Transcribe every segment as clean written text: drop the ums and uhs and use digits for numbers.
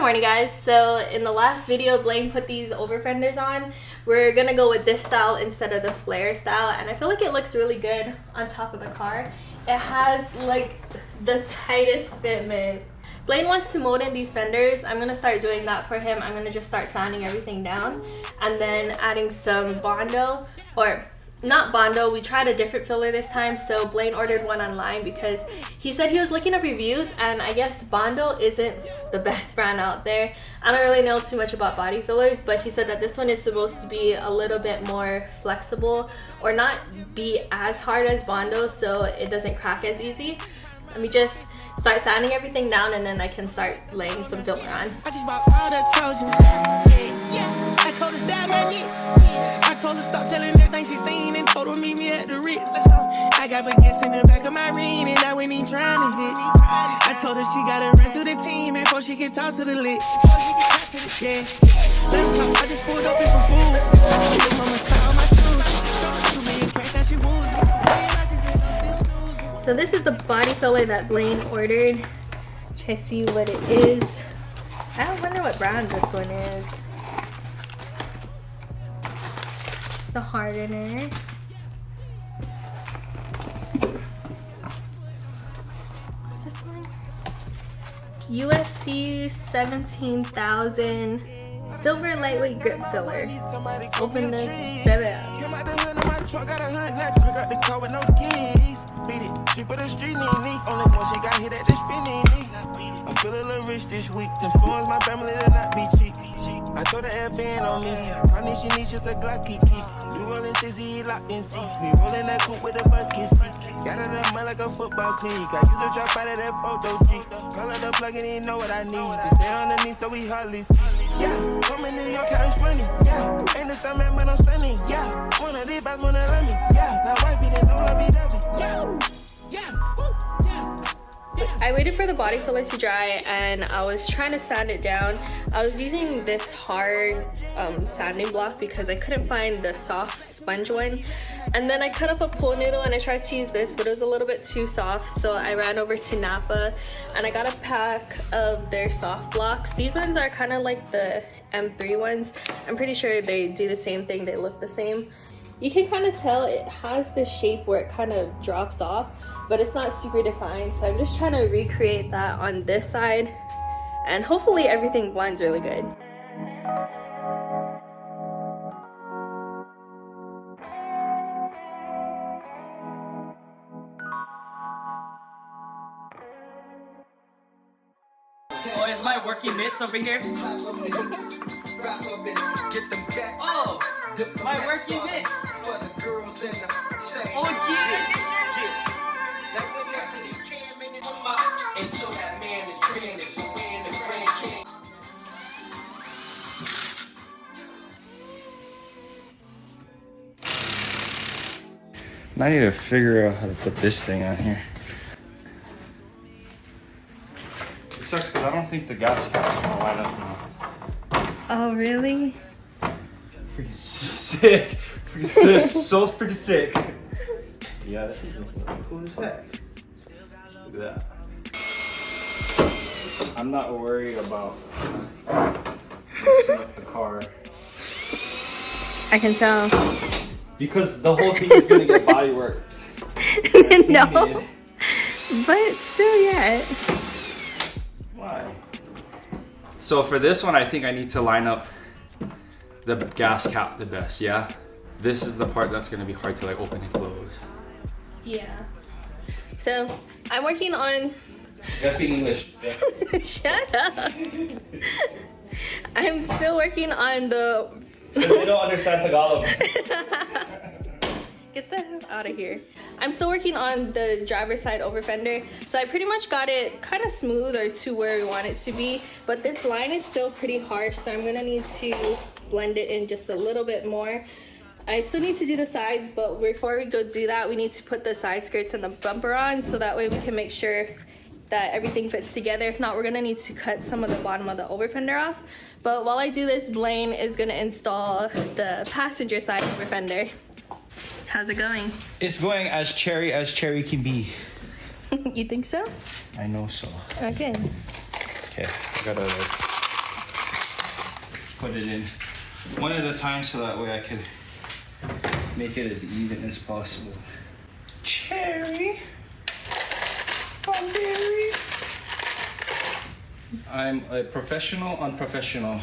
morning, guys. So in the last video, Blaine put these Overfenders on. We're gonna go with this style instead of the flare style, and I feel like it looks really good on top of the car. It has like the tightest fitment. Blaine wants to mold in these fenders. I'm gonna start doing that for him. I'm gonna just start sanding everything down and then adding some Bondo, or not Bondo, we tried a different filler this time. So Blaine ordered one online because he said he was looking up reviews, and I guess Bondo isn't the best brand out there. I don't really know too much about body fillers, but he said that this one is supposed to be a little bit more flexible or not be as hard as Bondo, so it doesn't crack as easy. Let me just start sanding everything down and then I can start laying some filler on. I just bought all the Trojans. Yeah. I told her stab my knees. I told her stop telling that thing she seen and told her meet me at the Ritz. I got baguettes in the back of my ring and I went in trying to hit. I told her she gotta run through the team before she can talk to the lit. Yeah. Let's talk. I just pulled up in some food. Your mama cut all my shoes. 2 million cash now she woozing. So this is the body filler that Blaine ordered. Try to see what it is. I don't wonder what brand this one is. It's the hardener. What's this one? USC 17,000 silver lightweight grip filler. Open this baby. Beat it, she for the street needs. Only one she got hit at the spinning. I feel a little rich this week. To influence my family to not be cheap. I told her FN on me. Connie, she needs just a Glock keep. You rolling 60 locked in seats. We rolling that coupe with a bucket seats. Got it up man like a football clinic. I use a drop out of that photo G. Call it up plug and he know what I need. Just stay underneath so we hardly speak. Yeah, come in New York, cash money. Yeah, ain't the stomach, but I'm stunning. Yeah, one of these guys wanna love me. Yeah, my wife, he didn't know love me, dovey. Yeah. I waited for the body filler to dry and I was trying to sand it down. I was using this hard sanding block because I couldn't find the soft sponge one. And then I cut up a pool noodle and I tried to use this, but it was a little bit too soft. So I ran over to Napa and I got a pack of their soft blocks. These ones are kind of like the M3 ones. I'm pretty sure they do the same thing. They look the same. You can kind of tell it has this shape where it kind of drops off, but it's not super defined. So I'm just trying to recreate that on this side and hopefully everything blends really good. Oh, is my working mitts over here? Oh, my working mitts. Oh, yeah. I need to figure out how to put this thing on here. It sucks because I don't think the gas cap's gonna line up now. Oh, really? Freaking sick. Freaking sick. So freaking sick. Yeah, that is cool as heck. Look at that. I'm not worried about messing up the car. I can tell. Because the whole thing is gonna get body worked. No. But still, yeah. Why? So for this one, I think I need to line up the gas cap the best, yeah? This is the part that's gonna be hard to like open and close. Yeah. So I'm working on... You gotta speak English. Yeah. Shut up. I'm still working on the... So they don't understand Tagalog. Get the hell out of here. I'm still working on the driver's side overfender. So I pretty much got it kind of smooth or to where we want it to be. But this line is still pretty harsh. So I'm gonna need to blend it in just a little bit more. I still need to do the sides, but before we go do that, we need to put the side skirts and the bumper on. So that way we can make sure that everything fits together. If not, we're gonna need to cut some of the bottom of the overfender off. But while I do this, Blaine is gonna install the passenger side overfender. How's it going? It's going as cherry can be. You think so? I know so. Okay. Okay, I gotta put it in one at a time so that way I could make it as even as possible. Cherry. Berry. I'm a professional unprofessional,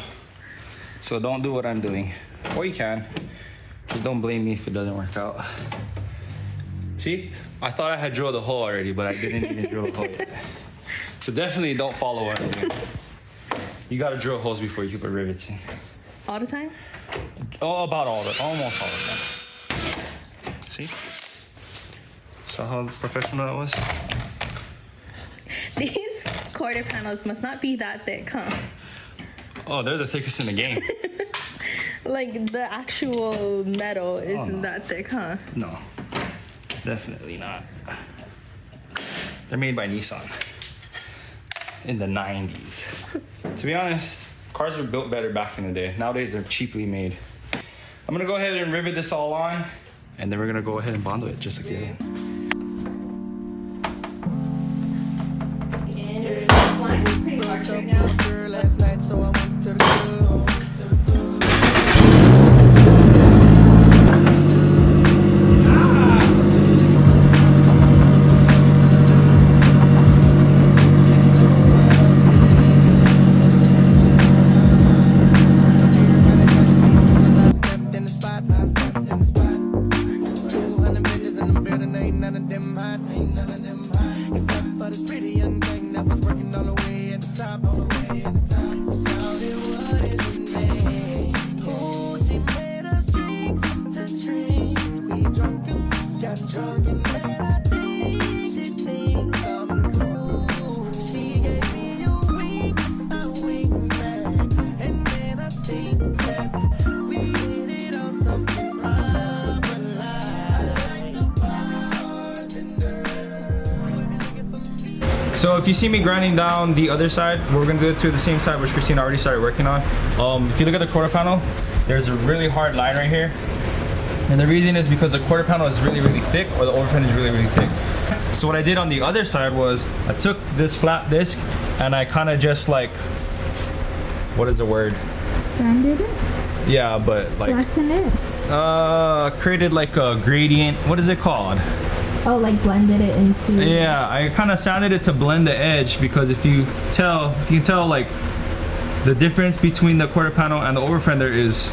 so don't do what I'm doing. Or you can. Just don't blame me if it doesn't work out. See? I thought I had drilled the hole already, but I didn't even drill the hole yet. So definitely don't follow what I'm doing. You gotta drill holes before you put rivets in. All the time? Oh, almost all the time. See? So how professional that was? These quarter panels must not be that thick, huh? Oh, they're the thickest in the game. Like the actual metal isn't that thick, huh? No, definitely not. They're made by Nissan in the 90s. To be honest, cars were built better back in the day. Nowadays, they're cheaply made. I'm gonna go ahead and rivet this all on, and then we're gonna go ahead and bond it just like that. Pretty large right now. Last night, so I went to the club. So if you see me grinding down the other side, we're gonna do it to the same side which Christina already started working on. If you look at the quarter panel, there's a really hard line right here. And the reason is because the quarter panel is really, really thick, or the overfender is really, really thick. So what I did on the other side was I took this flat disc and I kind of just like, what is the word? Blended it? Yeah, but like, Flattened it? created like a gradient. What is it called? Oh, like blended it into... Yeah, I kind of sanded it to blend the edge, because if you can tell like the difference between the quarter panel and the overfender is,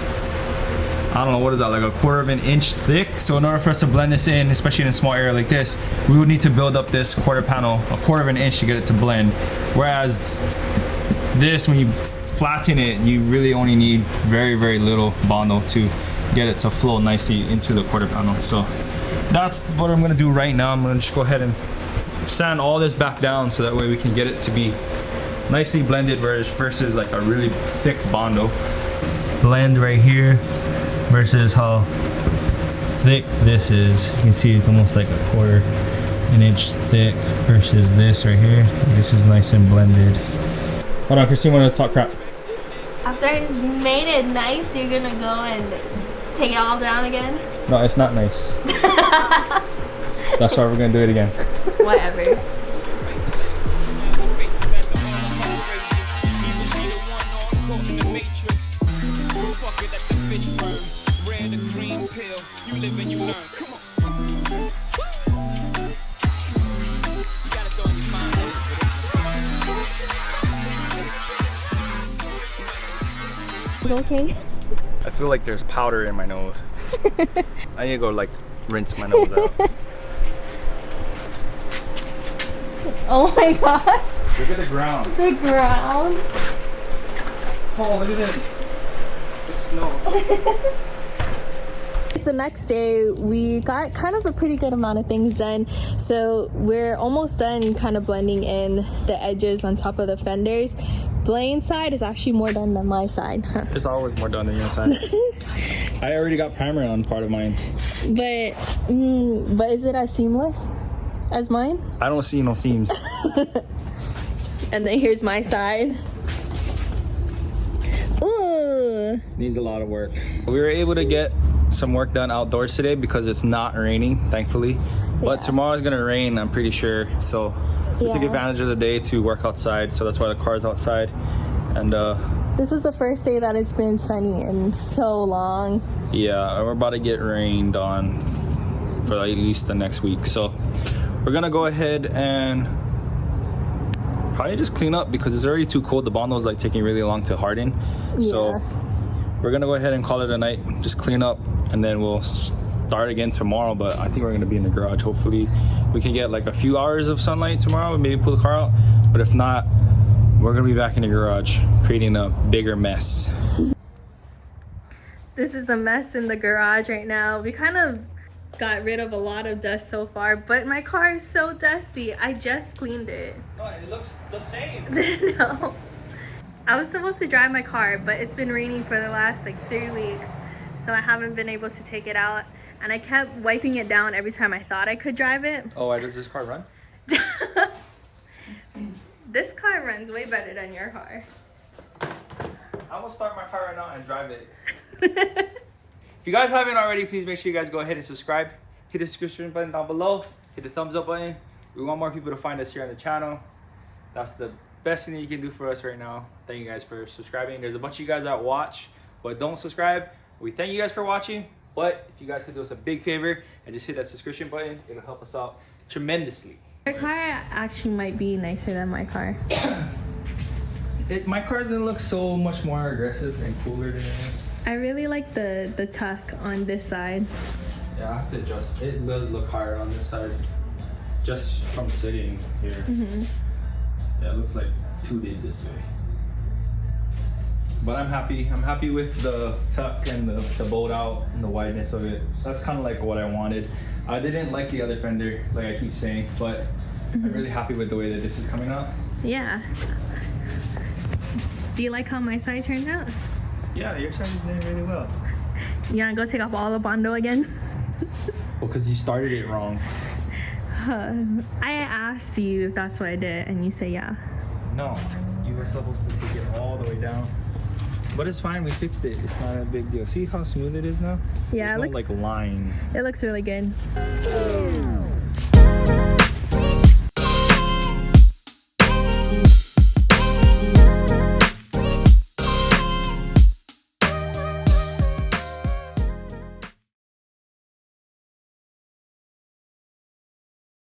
I don't know, what is that, like a quarter of an inch thick. So in order for us to blend this in, especially in a small area like this, we would need to build up this quarter panel a quarter of an inch to get it to blend. Whereas this, when you flatten it, you really only need very, very little Bondo to get it to flow nicely into the quarter panel. So that's what I'm gonna do right now. I'm gonna just go ahead and sand all this back down so that way we can get it to be nicely blended versus like a really thick Bondo. Blend right here versus how thick this is. You can see it's almost like a quarter an inch thick versus this right here. This is nice and blended. Hold on, Christine, wanna talk crap? After it's made it nice, you're gonna go and take it all down again? No, it's not nice. That's why we're gonna do it again. Whatever. It's okay. I feel like there's powder in my nose. I need to go like rinse my nose out. Oh my god. Look at the ground. The ground. Oh, look at it. It's snow. It's the next day. We got kind of a pretty good amount of things done. So we're almost done kind of blending in the edges on top of the fenders. Blaine's side is actually more done than my side. It's always more done than your side. I already got primer on part of mine. But is it as seamless as mine? I don't see no seams. And then here's my side. Ooh. Needs a lot of work. We were able to get some work done outdoors today because it's not raining, thankfully. But tomorrow's gonna rain, I'm pretty sure. So we took advantage of the day to work outside. So that's why the car's outside. And This is the first day that it's been sunny in so long. Yeah, we're about to get rained on for at least the next week. So we're gonna go ahead and probably just clean up because it's already too cold. The Bondo's like taking really long to harden. Yeah. So we're gonna go ahead and call it a night. Just clean up and then we'll start again tomorrow. But I think we're gonna be in the garage. Hopefully we can get like a few hours of sunlight tomorrow and maybe pull the car out. But if not, we're gonna be back in the garage creating a bigger mess. This is the mess in the garage right now. We kind of got rid of a lot of dust so far, but my car is so dusty. I just cleaned it. No, it looks the same. No. I was supposed to drive my car, but it's been raining for the last like 3 weeks, so I haven't been able to take it out. And I kept wiping it down every time I thought I could drive it. Oh, why does this car run? This car runs way better than your car. I will start my car right now and drive it. If you guys haven't already, please make sure you guys go ahead and subscribe. Hit the subscription button down below. Hit the thumbs up button. We want more people to find us here on the channel. That's the best thing that you can do for us right now. Thank you guys for subscribing. There's a bunch of you guys that watch but don't subscribe. We thank you guys for watching. But if you guys could do us a big favor and just hit that subscription button, it'll help us out tremendously. Your car actually might be nicer than my car. My car's gonna look so much more aggressive and cooler than it is. I really like the tuck on this side. Yeah, I have to adjust. It does look higher on this side, just from sitting here. Mm-hmm. Yeah, it looks like two did this way. But I'm happy. I'm happy with the tuck and the bolt out and the wideness of it. That's kind of like what I wanted. I didn't like the other fender, like I keep saying, but I'm really happy with the way that this is coming out. Yeah. Do you like how my side turned out? Yeah, your side is doing really well. You wanna go take off all the Bondo again? Well, because you started it wrong. I asked you if that's what I did, and you say yeah. No, you were supposed to take it all the way down. But it's fine, we fixed it. It's not a big deal. See how smooth it is now? Yeah, There's no, like line. It looks really good.